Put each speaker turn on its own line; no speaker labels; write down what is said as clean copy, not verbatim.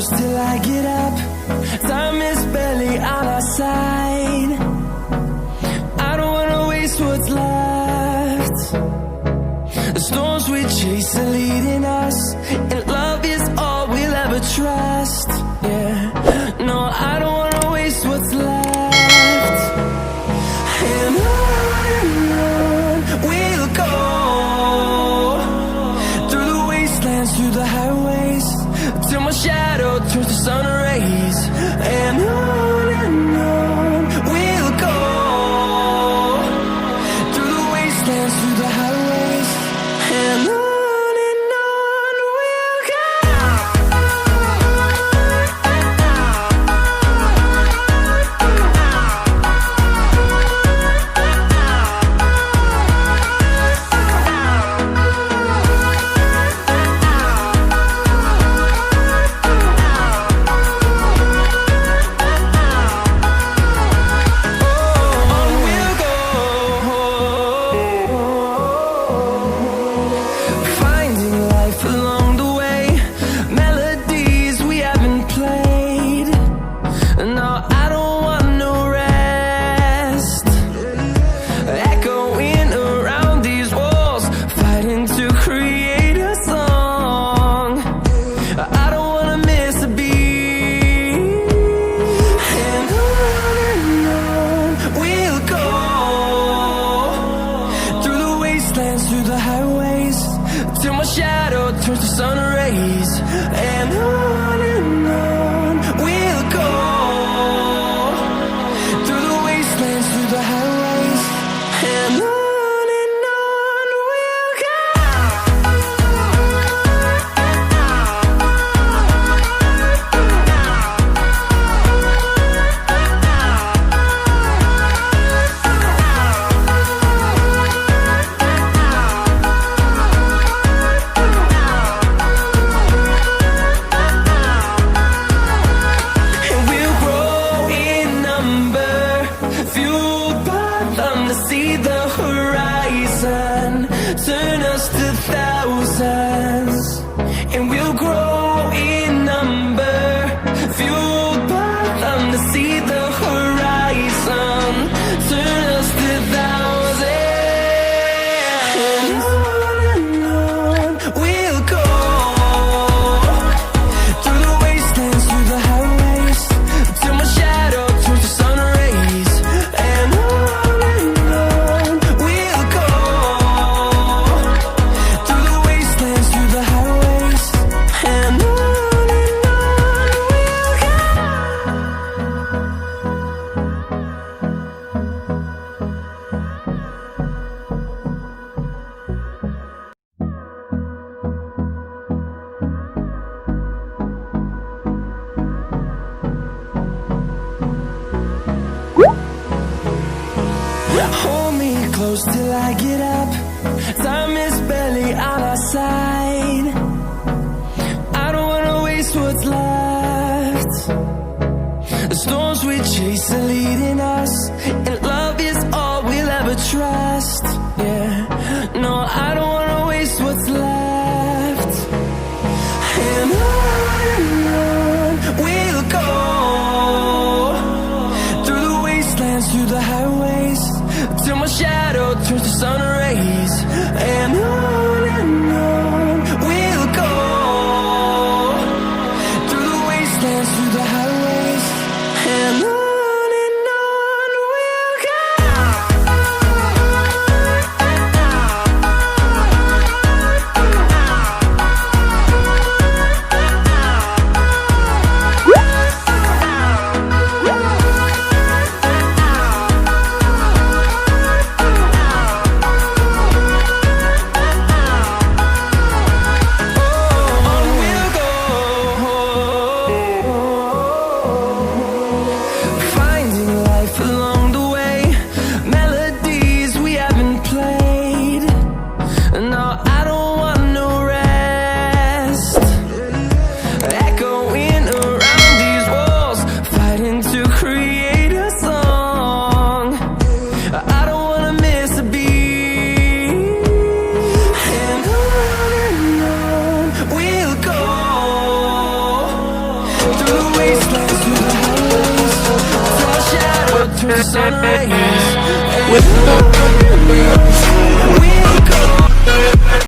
close till I get up. Time is barely on our side. I don't wanna waste what's left. The storms we chase are leading us, and love is all we'll ever trust. Yeah, no, I don't wanna waste what's left. And on we'll go, through the wastelands, through the highways, till my shadow turns to sun rays. And on we'll go, through the wastelands, through the highways, and on we'll go. Through the highways, till my shadow turns to sun rays. And on we'll go, through the wastelands, through the highways, and on we'll go. the sun rays. With we